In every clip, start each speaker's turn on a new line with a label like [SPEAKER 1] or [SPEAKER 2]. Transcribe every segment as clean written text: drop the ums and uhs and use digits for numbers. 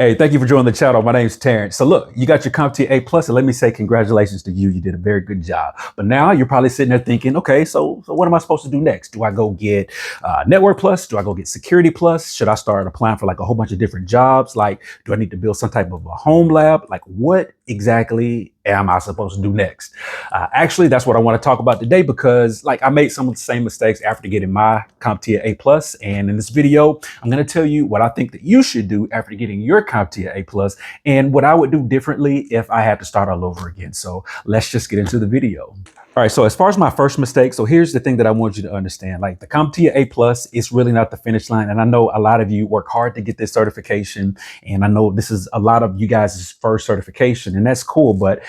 [SPEAKER 1] Hey, thank you for joining the channel. My name is Terrence. So look, you got your CompTIA A plus, and let me say congratulations to you. You did a very good job. But now you're probably sitting there thinking, okay, so what am I supposed to do next? Do I go get Network Plus? Do I go get Security Plus? Should I start applying for like a whole bunch of different jobs? Like, do I need to build some type of a home lab? Like, what exactly am I supposed to do next? Actually, that's what I want to talk about today because like I made some of the same mistakes after getting my CompTIA A plus. And in this video, I'm going to tell you what I think that you should do after getting your CompTIA A plus and what I would do differently if I had to start all over again. So let's just get into the video. All right, so as far as my first mistake, so here's the thing that I want you to understand. Like the CompTIA A plus is really not the finish line. And I know a lot of you work hard to get this certification. And I know this is a lot of you guys' first certification, and that's cool. But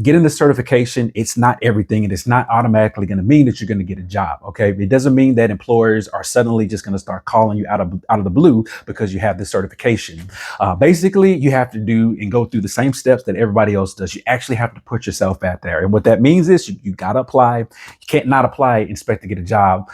[SPEAKER 1] getting the certification, it's not everything, and it's not automatically going to mean that you're going to get a job. Okay, it doesn't mean that employers are suddenly just going to start calling you out of the blue because you have this certification. Basically, you have to do and go through the same steps that everybody else does. You actually have to put yourself out there, and what that means is you got to apply. You can't not apply and expect to get a job.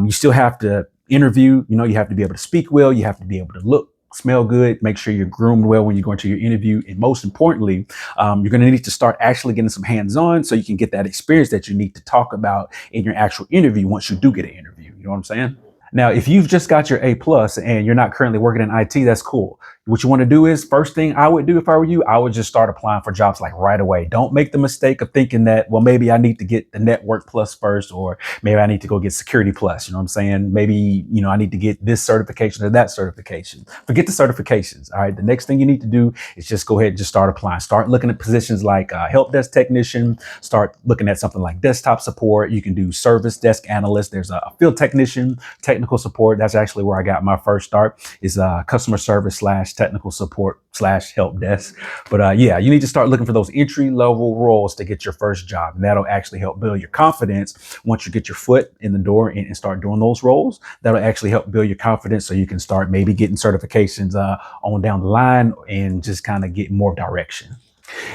[SPEAKER 1] You still have to interview. You know, you have to be able to speak well. You have to be able to look, smell good, make sure you're groomed well when you go into your interview. And most importantly, you're going to need to start actually getting some hands-on so you can get that experience that you need to talk about in your actual interview once you do get an interview. You know what I'm saying? Now, if you've just got your A plus and you're not currently working in IT, that's cool. What you want to do is, first thing I would do if I were you, I would just start applying for jobs like right away. Don't make the mistake of thinking that, well, maybe I need to get the Network Plus first, or maybe I need to go get Security Plus. You know what I'm saying? Maybe, you know, I need to get this certification or that certification. Forget the certifications. All right. The next thing you need to do is just go ahead and just start applying. Start looking at positions like help desk technician. Start looking at something like desktop support. You can do service desk analyst. There's a field technician, technical support. That's actually where I got my first start, is customer service / technical support / help desk. But yeah, you need to start looking for those entry level roles to get your first job. And that'll actually help build your confidence once you get your foot in the door and start doing those roles. That'll actually help build your confidence so you can start maybe getting certifications on down the line and just kind of get more direction.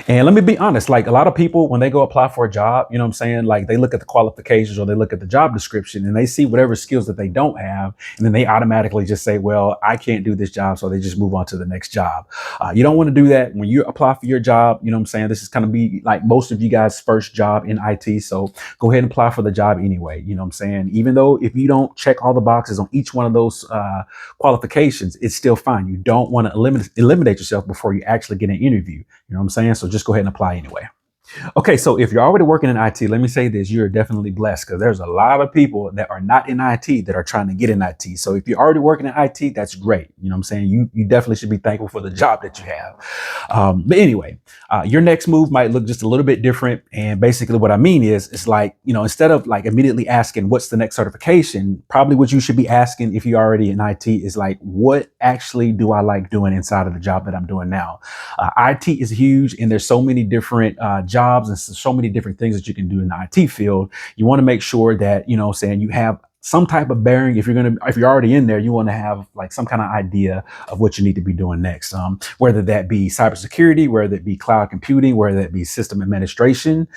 [SPEAKER 1] And let me be honest, like a lot of people, when they go apply for a job, you know what I'm saying? Like they look at the qualifications or they look at the job description and they see whatever skills that they don't have. And then they automatically just say, well, I can't do this job. So they just move on to the next job. You don't want to do that when you apply for your job. You know what I'm saying? This is going to be like most of you guys' first job in IT. So go ahead and apply for the job anyway. You know what I'm saying? Even though if you don't check all the boxes on each one of those qualifications, it's still fine. You don't want to eliminate yourself before you actually get an interview. You know what I'm saying? So just go ahead and apply anyway. Okay, so if you're already working in IT, let me say this, you're definitely blessed because there's a lot of people that are not in IT that are trying to get in IT. So if you're already working in IT, that's great. You know what I'm saying? You definitely should be thankful for the job that you have. But anyway, your next move might look just a little bit different. And basically what I mean is, it's like, you know, instead of like immediately asking what's the next certification, probably what you should be asking if you're already in IT is like, what actually do I like doing inside of the job that I'm doing now? IT is huge and there's so many different jobs and so many different things that you can do in the IT field. You want to make sure that, you know, saying you have some type of bearing. If you're already in there, you want to have like some kind of idea of what you need to be doing next. Whether that be cybersecurity, whether it be cloud computing, whether it be system administration,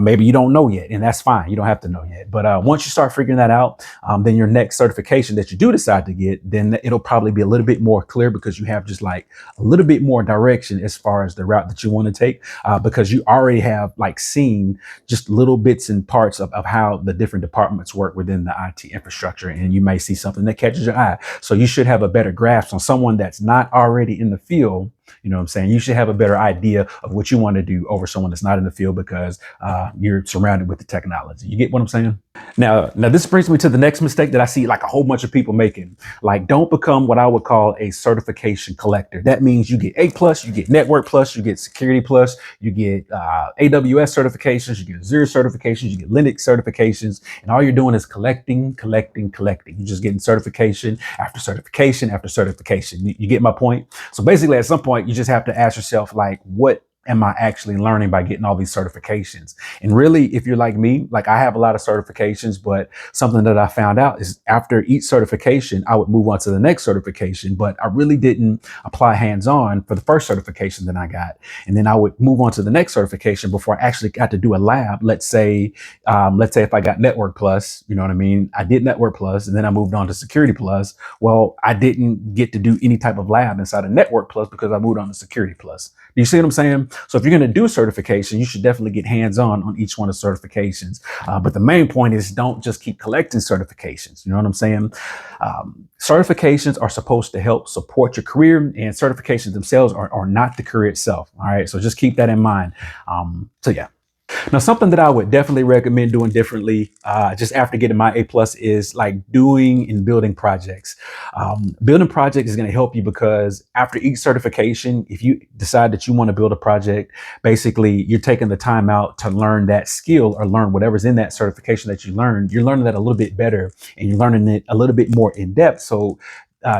[SPEAKER 1] maybe you don't know yet, and that's fine. You don't have to know yet. But once you start figuring that out, then your next certification that you do decide to get, then it'll probably be a little bit more clear because you have just like a little bit more direction as far as the route that you want to take, because you already have like seen just little bits and parts of how the different departments work within the IT infrastructure, and you may see something that catches your eye. So you should have a better grasp on someone that's not already in the field. You know what I'm saying? You should have a better idea of what you want to do over someone that's not in the field because you're surrounded with the technology. You get what I'm saying? Now this brings me to the next mistake that I see like a whole bunch of people making. Like, don't become what I would call a certification collector. That means you get A plus, you get Network Plus, you get Security Plus, you get AWS certifications, you get Azure certifications, you get Linux certifications, and all you're doing is collecting. You're just getting certification after certification after certification. You get my point? So basically, at some point, you just have to ask yourself, like, what am I actually learning by getting all these certifications? And really, if you're like me, like I have a lot of certifications, but something that I found out is after each certification, I would move on to the next certification, but I really didn't apply hands-on for the first certification that I got. And then I would move on to the next certification before I actually got to do a lab. Let's say if I got Network Plus, you know what I mean? I did Network Plus and then I moved on to Security Plus. Well, I didn't get to do any type of lab inside of Network Plus because I moved on to Security Plus. Do you see what I'm saying? So if you're going to do certification, you should definitely get hands-on on each one of the certifications. But the main point is don't just keep collecting certifications. You know what I'm saying? Certifications are supposed to help support your career, and certifications themselves are not the career itself. All right. So just keep that in mind. So yeah. Now, something that I would definitely recommend doing differently, just after getting my A plus, is like doing and building projects. Building projects is going to help you because after each certification, if you decide that you want to build a project, basically you're taking the time out to learn that skill or learn whatever's in that certification that you learned. You're learning that a little bit better and you're learning it a little bit more in depth. So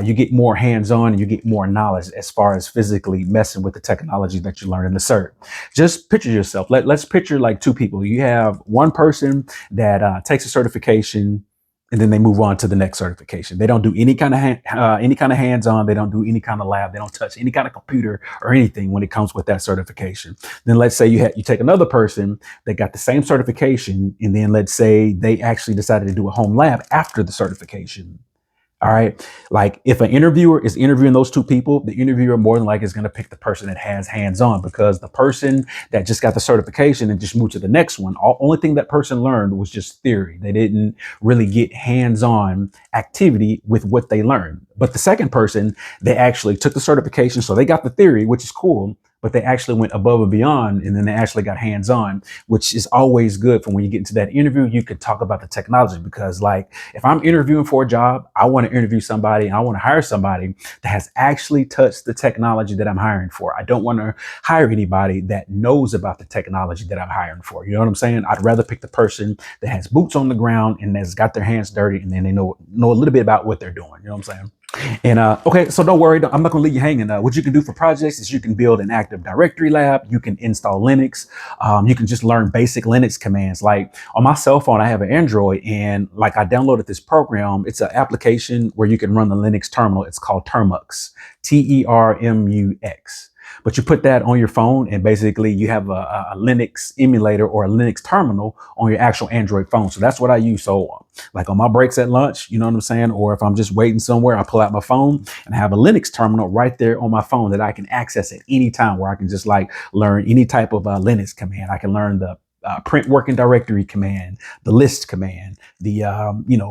[SPEAKER 1] you get more hands-on and you get more knowledge as far as physically messing with the technology that you learn in the cert. Just picture yourself. Let's picture like two people. You have one person that takes a certification and then they move on to the next certification. They don't do any kind of hands-on. They don't do any kind of lab. They don't touch any kind of computer or anything when it comes with that certification. Then let's say you take another person that got the same certification, and then let's say they actually decided to do a home lab after the certification. All right. Like if an interviewer is interviewing those two people, the interviewer more than likely is going to pick the person that has hands on, because the person that just got the certification and just moved to the next one, only thing that person learned was just theory. They didn't really get hands on activity with what they learned. But the second person, they actually took the certification. So they got the theory, which is cool, but they actually went above and beyond, and then they actually got hands on, which is always good for when you get into that interview. You could talk about the technology, because like if I'm interviewing for a job, I want to interview somebody and I want to hire somebody that has actually touched the technology that I'm hiring for. I don't want to hire anybody that knows about the technology that I'm hiring for. You know what I'm saying? I'd rather pick the person that has boots on the ground and has got their hands dirty, and then they know a little bit about what they're doing. You know what I'm saying? And okay, so don't worry, I'm not going to leave you hanging. What you can do for projects is you can build an Active Directory lab, you can install Linux, you can just learn basic Linux commands. Like on my cell phone, I have an Android, and like I downloaded this program. It's an application where you can run the Linux terminal. It's called Termux, Termux. But you put that on your phone, and basically you have a Linux emulator or a Linux terminal on your actual Android phone. So that's what I use. So like on my breaks at lunch, you know what I'm saying? Or if I'm just waiting somewhere, I pull out my phone and I have a Linux terminal right there on my phone that I can access at any time, where I can just like learn any type of Linux command. I can learn the print working directory command, the list command, the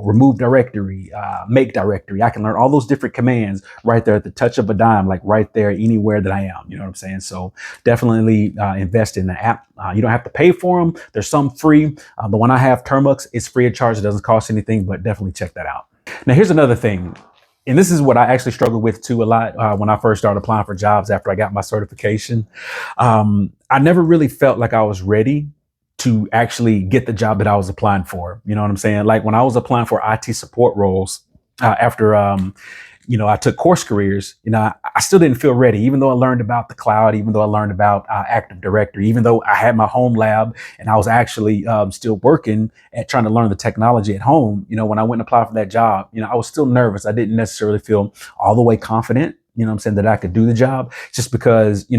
[SPEAKER 1] remove directory, make directory. I can learn all those different commands right there at the touch of a dime, like right there anywhere that I am. You know what I'm saying? So definitely invest in the app. You don't have to pay for them. There's some free. The one I have, Termux, is free of charge. It doesn't cost anything, but definitely check that out. Now here's another thing. And this is what I actually struggled with too a lot when I first started applying for jobs after I got my certification. I never really felt like I was ready to actually get the job that I was applying for. You know what I'm saying? Like when I was applying for IT support roles after, I took course careers, I still didn't feel ready, even though I learned about the cloud, even though I learned about Active Directory, even though I had my home lab and I was actually still working at trying to learn the technology at home. When I went and applied for that job, I was still nervous. I didn't necessarily feel all the way confident, that I could do the job, just because,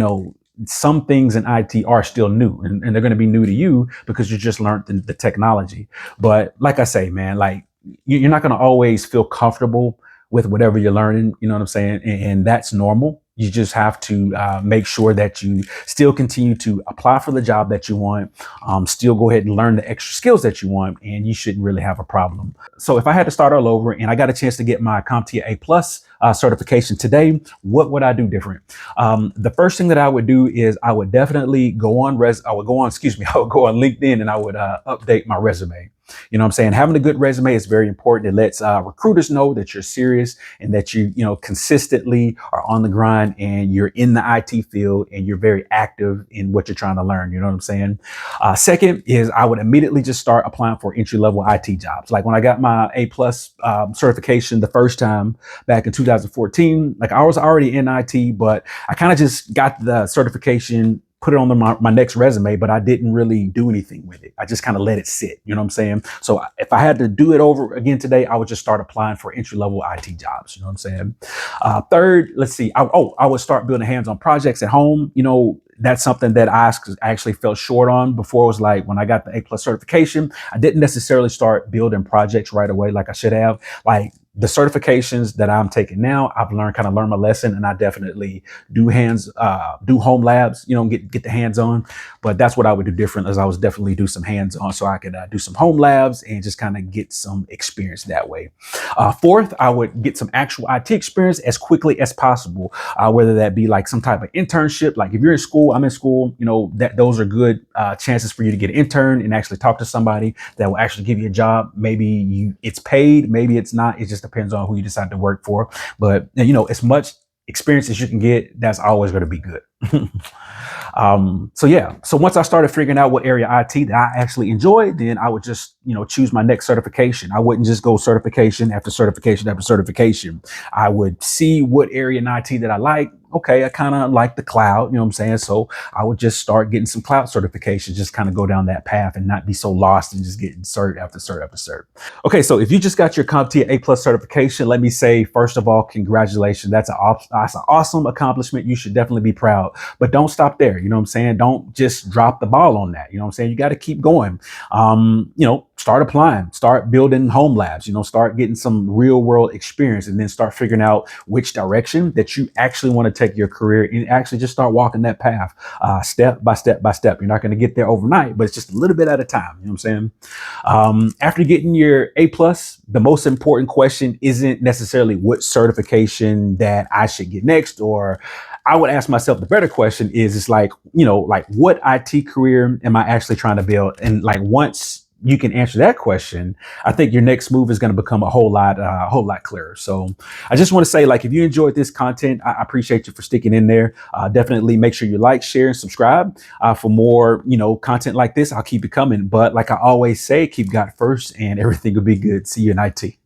[SPEAKER 1] some things in IT are still new, and they're going to be new to you because you just learned the technology. But like I say, man, like you're not going to always feel comfortable with whatever you're learning. You know what I'm saying? And that's normal. You just have to make sure that you still continue to apply for the job that you want, still go ahead and learn the extra skills that you want, and you shouldn't really have a problem. So if I had to start all over and I got a chance to get my CompTIA A plus certification today, what would I do different? The first thing that I would do is I would definitely go on LinkedIn, and I would update my resume. You know what I'm saying? Having a good resume is very important. It lets recruiters know that you're serious and that you consistently are on the grind and you're in the IT field and you're very active in what you're trying to learn. You know what I'm saying? Second is I would immediately just start applying for entry-level IT jobs. Like when I got my A plus certification the first time back in 2014, like I was already in IT, but I kind of just got the certification put it on my next resume, but I didn't really do anything with it. I just kind of let it sit. You know what I'm saying? So if I had to do it over again today, I would just start applying for entry level IT jobs. You know what I'm saying? Third, let's see. I would start building hands-on projects at home. You know, that's something that I actually fell short on before. It was like when I got the A+ certification, I didn't necessarily start building projects right away like I should have. Like the certifications that I'm taking now, I've learned my lesson, and I definitely do home labs, you know, get the hands on. But that's what I would do different, as I was definitely do some hands on, so I could do some home labs and just kind of get some experience that way. Fourth, I would get some actual IT experience as quickly as possible, whether that be like some type of internship. Like if you're in school, I'm in school, you know, that those are good chances for you to get an intern and actually talk to somebody that will actually give you a job. Maybe it's paid, maybe it's not. It just depends on who you decide to work for. But you know, as much experience as you can get, that's always going to be good. So yeah, so once I started figuring out what area IT that I actually enjoyed, then I would just, you know, choose my next certification. I wouldn't just go certification after certification after certification. I would see what area in IT that I like. Okay, I kind of like the cloud, you know what I'm saying? So I would just start getting some cloud certifications, just kind of go down that path and not be so lost and just getting cert after cert after cert. Okay, so if you just got your CompTIA A+ certification, let me say, first of all, congratulations. That's an awesome accomplishment. You should definitely be proud, but don't stop there. You know what I'm saying? Don't just drop the ball on that. You know what I'm saying? You got to keep going. You know, start applying, start building home labs, you know, start getting some real world experience, and then start figuring out which direction that you actually want to take your career, and actually just start walking that path step by step by step. You're not going to get there overnight, but it's just a little bit at a time. You know what I'm saying? After getting your A+, the most important question isn't necessarily what certification that I should get next, or I would ask myself, the better question is, it's like, you know, like what IT career am I actually trying to build? And like, once you can answer that question, I think your next move is going to become a whole lot clearer. So I just want to say, like, if you enjoyed this content, I appreciate you for sticking in there. Definitely make sure you like, share, and subscribe for more, you know, content like this. I'll keep it coming. But like I always say, keep God first and everything will be good. See you in IT.